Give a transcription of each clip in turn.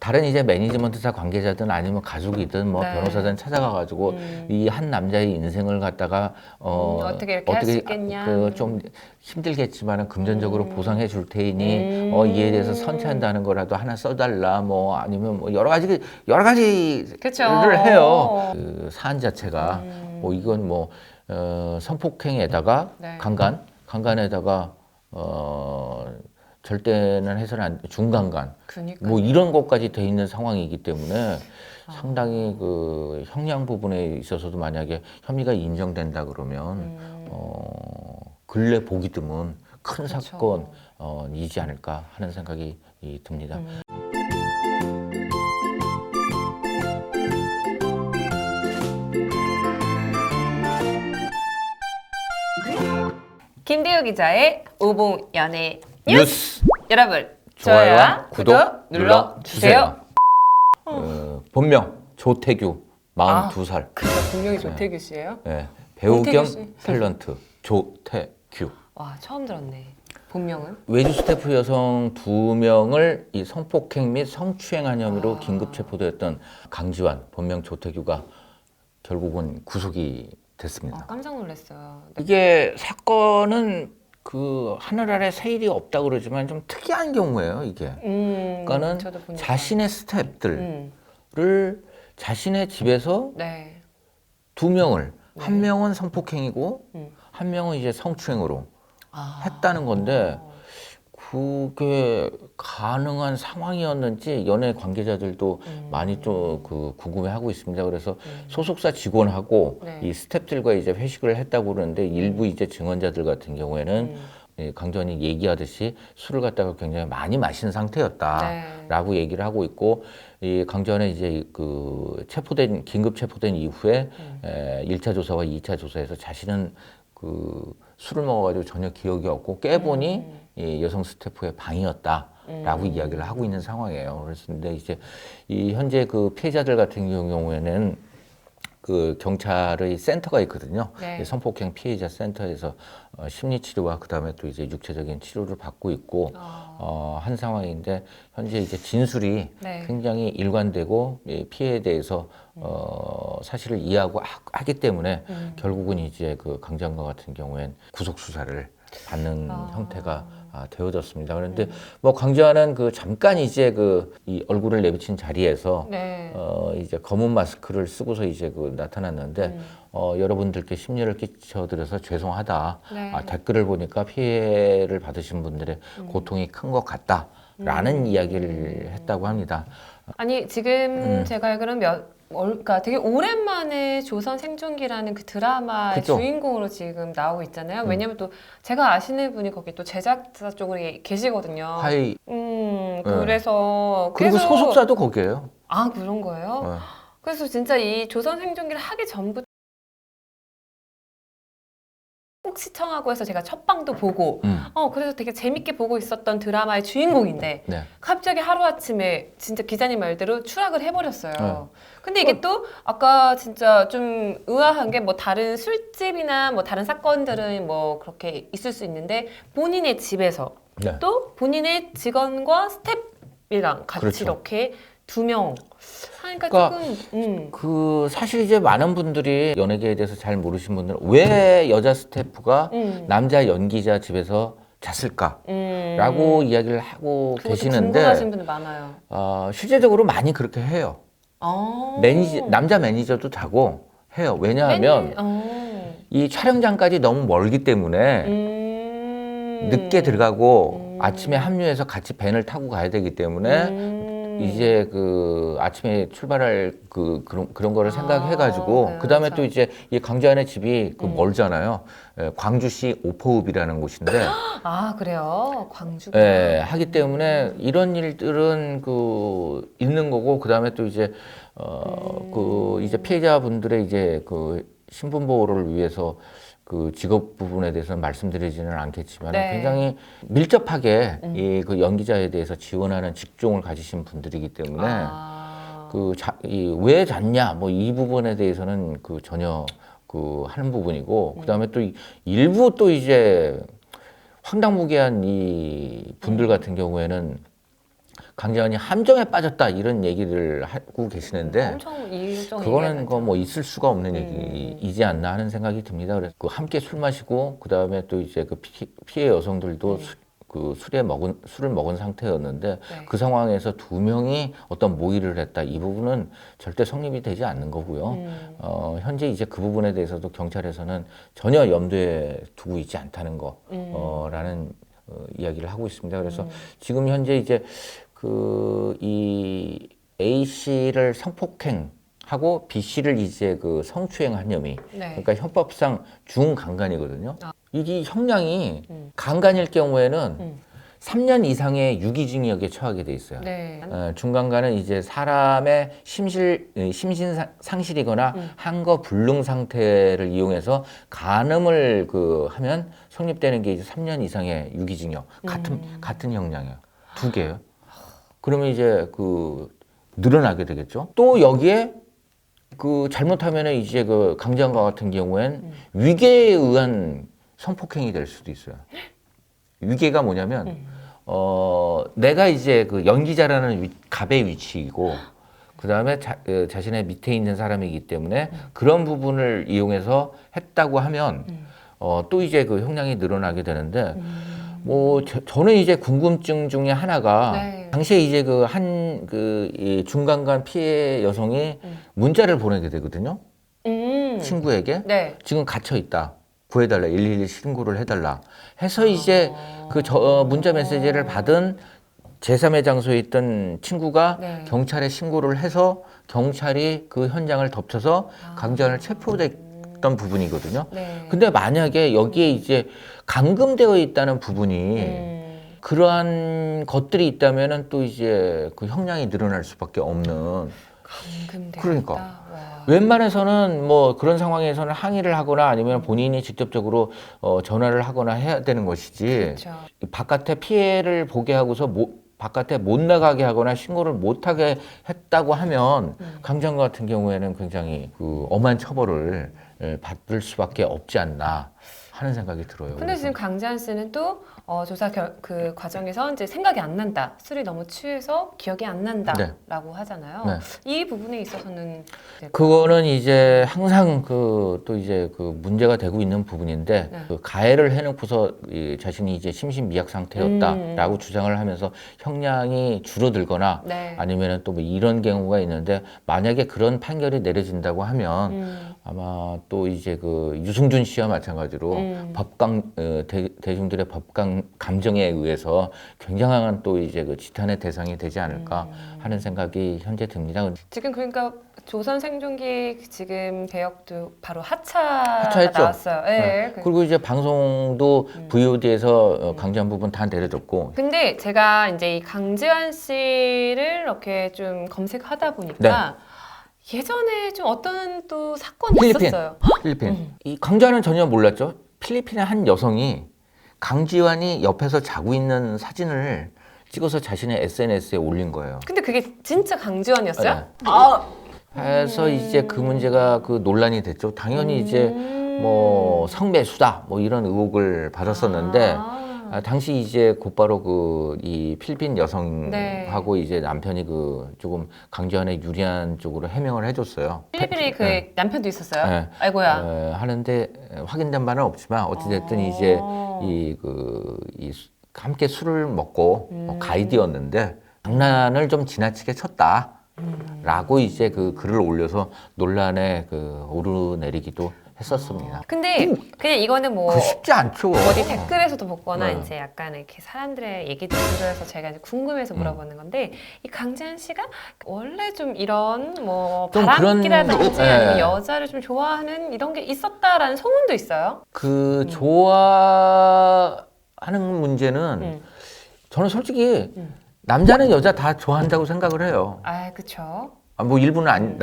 다른 이제 매니지먼트사 관계자든 아니면 가족이든 뭐 네. 변호사든 찾아가가지고 이 한 남자의 인생을 갖다가 어떻게 이렇게 할 수 있겠냐. 좀 힘들겠지만은 금전적으로 보상해 줄 테니 이에 대해서 선체한다는 거라도 하나 써달라 뭐 아니면 뭐 여러 가지를 그쵸. 해요. 그 사안 자체가 뭐 이건 뭐 성폭행에다가 네. 강간에다가 절대는 해서는 안 중강간 그러니까요. 뭐 이런 것까지 돼 있는 상황이기 때문에 상당히 그 형량 부분에 있어서도 만약에 혐의가 인정된다 그러면 근래 보기 드문 큰 그쵸. 사건이지 않을까 하는 생각이 듭니다. 김대우 기자의 오봉 연애 뉴스 여러분 좋아요와 구독 눌러주세요. 본명 조태규 42살. 그니까 본명이 조태규 씨예요? 네, 배우 조태규 겸 씨. 탤런트 조태규. 와 처음 들었네. 본명은? 외주 스태프 여성 2명을 이 성폭행 및 성추행한 혐의로 긴급 체포되었던 강지환 본명 조태규가 결국은 구속이 됐습니다. 깜짝 놀랐어요. 네. 이게 사건은 그 하늘 아래 새일이 없다 그러지만 좀 특이한 경우예요. 이게. 그러니까는 저도 보니까. 자신의 스태프들을 음, 자신의 집에서 네. 2명을 한 명은 성폭행이고 음. 한 명은 이제 성추행으로 아. 했다는 건데 그게 가능한 상황이었는지 연예 관계자들도 많이 좀 그 궁금해하고 있습니다. 그래서 소속사 직원하고 네. 이 스태프들과 이제 회식을 했다고 그러는데 일부 이제 증언자들 같은 경우에는 이 강전이 얘기하듯이 술을 갖다가 굉장히 많이 마신 상태였다라고 얘기를 하고 있고 이 강전에 이제 그 긴급 체포된 이후에 1차 조사와 2차 조사에서 자신은 그 술을 먹어가지고 전혀 기억이 없고 깨보니 이 여성 스태프의 방이었다라고 이야기를 하고 있는 상황이에요. 그래서 근데 이제 이 현재 그 피해자들 같은 경우에는 그 경찰의 센터가 있거든요. 네. 성폭행 피해자 센터에서 심리 치료와 그다음에 또 이제 육체적인 치료를 받고 있고 한 상황인데 현재 이제 진술이 네. 굉장히 일관되고 이 피해에 대해서 사실을 이해하고 하기 때문에 결국은 이제 그 강장과 같은 경우엔 구속 수사를 받는 형태가 되어졌습니다. 그런데 뭐 강지환은 그 잠깐 이제 그 이 얼굴을 내비친 자리에서 네. 이제 검은 마스크를 쓰고서 이제 그 나타났는데 여러분들께 심려를 끼쳐드려서 죄송하다. 네. 댓글을 보니까 피해를 받으신 분들의 고통이 큰 것 같다라는 이야기를 했다고 합니다. 아니 지금 제가 알기로는 그러니까 되게 오랜만에 조선 생존기라는 그 드라마의 그쵸. 주인공으로 지금 나오고 있잖아요. 왜냐면 또 제가 아시는 분이 거기 또 제작사 쪽으로 계시거든요. 하이 그래서 그리고 계속 소속사도 거기에요. 아 그런 거예요? 그래서 진짜 이 조선 생존기를 하기 전부터 꼭 시청하고 해서 제가 첫 방도 보고 그래서 되게 재밌게 보고 있었던 드라마의 주인공인데 네. 갑자기 하루아침에 진짜 기자님 말대로 추락을 해버렸어요. 근데 이게 또 아까 진짜 좀 의아한 게 뭐 다른 술집이나 뭐 다른 사건들은 뭐 그렇게 있을 수 있는데 본인의 집에서 네. 또 본인의 직원과 스태프랑 같이 그렇죠. 이렇게 2명 하니까 그러니까 조금 그 사실 이제 많은 분들이 연예계에 대해서 잘 모르신 분들은 왜 여자 스태프가 남자 연기자 집에서 잤을까라고 이야기를 하고 그것도 계시는데 궁금하신 분들 많아요. 실제적으로 많이 그렇게 해요. 남자 매니저도 자고 해요. 왜냐하면 이 촬영장까지 너무 멀기 때문에 늦게 들어가고 아침에 합류해서 같이 밴을 타고 가야 되기 때문에 이제 그 아침에 출발할 그런 거를 생각해가지고 네, 그 다음에 그렇죠. 또 이제 이 강지환의 집이 그 멀잖아요. 광주시 오포읍이라는 곳인데 아 그래요? 광주가 하기 때문에 이런 일들은 그 있는 거고 그 다음에 또 이제 그 이제 피해자분들의 이제 그 신분 보호를 위해서 그 직업 부분에 대해서는 말씀드리지는 않겠지만 네. 굉장히 밀접하게 이 그 연기자에 대해서 지원하는 직종을 가지신 분들이기 때문에 왜 잤냐 뭐 이 부분에 대해서는 그 전혀 그 하는 부분이고 그 다음에 또 일부 또 이제 황당무계한 이 분들 같은 경우에는 강재환이 함정에 빠졌다 이런 얘기를 하고 계시는데 엄청 이정 그거는 뭐 있을 수가 없는 얘기이지 않나 하는 생각이 듭니다. 그래서 그 함께 술 마시고 그 다음에 또 이제 그 피해 여성들도 그 술을 먹은 상태였는데 네. 그 상황에서 두 명이 어떤 모의를 했다 이 부분은 절대 성립이 되지 않는 거고요. 현재 이제 그 부분에 대해서도 경찰에서는 전혀 염두에 두고 있지 않다는 거라는 이야기를 하고 있습니다. 그래서 지금 현재 이제 그 이 A 씨를 성폭행하고 B 씨를 이제 그 성추행한 혐의, 네. 그러니까 형법상 중강간이거든요. 이게 형량이 강간일 경우에는 3년 이상의 유기징역에 처하게 돼 있어요. 네. 중강간은 이제 사람의 심신 상실이거나 한거 불능 상태를 이용해서 간음을 그 하면 성립되는 게 이제 3년 이상의 유기징역 같은 형량이에요. 두 개예요. 그러면 이제 그 늘어나게 되겠죠. 또 여기에 그 잘못하면은 이제 그 강제한과 같은 경우엔 위계에 의한 성폭행이 될 수도 있어요. 위계가 뭐냐면 내가 이제 그 연기자라는 갑의 위치이고 그 다음에 자신의 밑에 있는 사람이기 때문에 그런 부분을 이용해서 했다고 하면 또 이제 그 형량이 늘어나게 되는데 뭐 저는 이제 궁금증 중에 하나가 네. 당시에 이제 그 한 그 중간간 피해 여성이 문자를 보내게 되거든요. 친구에게 네. 지금 갇혀 있다. 구해달라. 112 신고를 해달라. 해서 이제 그 문자 메시지를 받은 제3의 장소에 있던 친구가 네. 경찰에 신고를 해서 경찰이 그 현장을 덮쳐서 강제한을 체포됐던 부분이거든요. 네. 근데 만약에 여기에 이제 감금되어 있다는 부분이 그러한 것들이 있다면은 또 이제 그 형량이 늘어날 수밖에 없는. 그러니까. 와. 웬만해서는 뭐 그런 상황에서는 항의를 하거나 아니면 본인이 직접적으로 전화를 하거나 해야 되는 것이지. 그렇죠. 바깥에 피해를 보게 하고서 바깥에 못 나가게 하거나 신고를 못 하게 했다고 하면 강제한 같은 경우에는 굉장히 그 엄한 처벌을 받을 수밖에 없지 않나 하는 생각이 들어요. 근데 그래서. 지금 강재한 씨는 또 조사 그 과정에서 이제 생각이 안 난다. 술이 너무 취해서 기억이 안 난다라고 하잖아요. 네. 이 부분에 있어서는 그거는 이제 항상 그 또 이제 그 문제가 되고 있는 부분인데 네. 그 가해를 해놓고서 자신이 이제 심신미약 상태였다라고 주장을 하면서 형량이 줄어들거나 네. 아니면은 또 뭐 이런 경우가 있는데 만약에 그런 판결이 내려진다고 하면 아마 또 이제 그 유승준 씨와 마찬가지로 대중들의 감정에 의해서 굉장한 또 이제 그 지탄의 대상이 되지 않을까 하는 생각이 현재 듭니다. 지금 그러니까 조선 생존기 지금 배역도 바로 하차가 하차했죠. 나왔어요. 네. 네. 그리고 이제 방송도 VOD에서 강제한 부분 다 내려졌고. 근데 제가 이제 이 강재환 씨를 이렇게 좀 검색하다 보니까 예전에 좀 어떤 또 사건이 있었어요. 필리핀. 이 강재환은 전혀 몰랐죠. 필리핀의 한 여성이 강지환이 옆에서 자고 있는 사진을 찍어서 자신의 SNS에 올린 거예요. 근데 그게 진짜 강지환이었어요? 네. 아, 해서 이제 그 문제가 그 논란이 됐죠. 당연히 이제 뭐 성매수다 뭐 이런 의혹을 받았었는데 당시 이제 곧바로 그 이 필리핀 여성하고 이제 남편이 그 조금 강지환에 유리한 쪽으로 해명을 해줬어요. 필리핀에 그 남편도 있었어요? 네. 아이고야. 하는데 확인된 바는 없지만 어찌됐든 이제 이 함께 술을 먹고 가이드였는데 장난을 좀 지나치게 쳤다. 라고 이제 그 글을 올려서 논란에 그 오르내리기도 했었습니다. 근데 그냥 이거는 뭐 그 쉽지 않죠. 어디 댓글에서도 보거나 네. 이제 약간 이렇게 사람들의 얘기도 들어서 제가 이제 궁금해서 물어보는 건데 이 강재한 씨가 원래 좀 이런 뭐 좀 바람기라든지 그런- 아니면 네. 여자를 좀 좋아하는 이런 게 있었다라는 소문도 있어요. 그 좋아하는 문제는 저는 솔직히 남자는 여자 다 좋아한다고 생각을 해요. 아, 그쵸. 뭐 일부는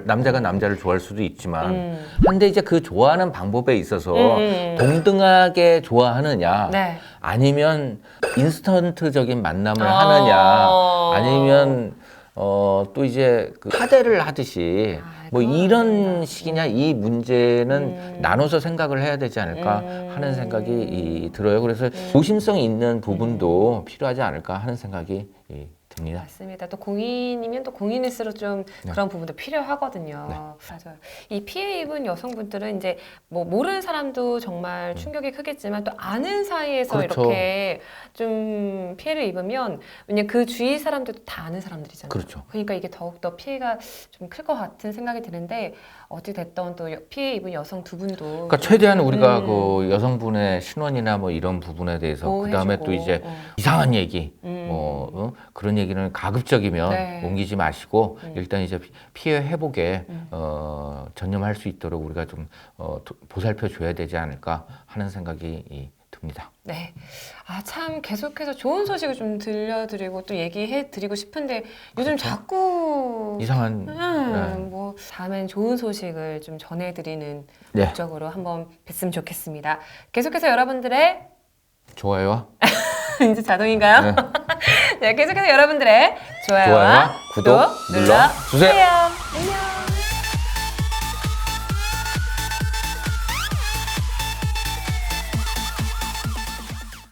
남자가 남자를 좋아할 수도 있지만 근데 이제 그 좋아하는 방법에 있어서 동등하게 좋아하느냐 네. 아니면 인스턴트적인 만남을 하느냐 아니면 또 이제 그 하대를 하듯이 뭐 이런 식이냐 이 문제는 나눠서 생각을 해야 되지 않을까 하는 생각이 들어요. 그래서 조심성 있는 부분도 필요하지 않을까 하는 생각이 듭니다. 맞습니다. 또 공인이면 또 공인일수록 좀 네. 그런 부분도 필요하거든요. 네. 맞아요. 이 피해 입은 여성분들은 이제 뭐 모르는 사람도 정말 충격이 크겠지만 또 아는 사이에서 그렇죠. 이렇게 좀 피해를 입으면 왜냐면 그 주위 사람들도 다 아는 사람들이잖아요. 그렇죠. 그러니까 이게 더욱더 피해가 좀 클 것 같은 생각이 드는데 어찌 됐던 또 피해 입은 여성 두 분도 그러니까 최대한 우리가 그 여성분의 신원이나 뭐 이런 부분에 대해서 그 다음에 또 이제 이상한 얘기, 뭐 그런 얘기는 가급적이면 네. 옮기지 마시고 일단 이제 피해 회복에 전념할 수 있도록 우리가 좀 보살펴 줘야 되지 않을까 하는 생각이 듭니다. 네. 아, 참 계속해서 좋은 소식을 좀 들려드리고 또 얘기해드리고 싶은데 요즘 그렇죠. 자꾸 이상한 뭐 다음엔 좋은 소식을 좀 전해드리는 네. 목적으로 한번 뵀으면 좋겠습니다. 계속해서 여러분들의 좋아요와 이제 자동인가요? 네. 네, 계속해서 여러분들의 좋아요와 좋아요와 구독 눌러주세요. 안녕.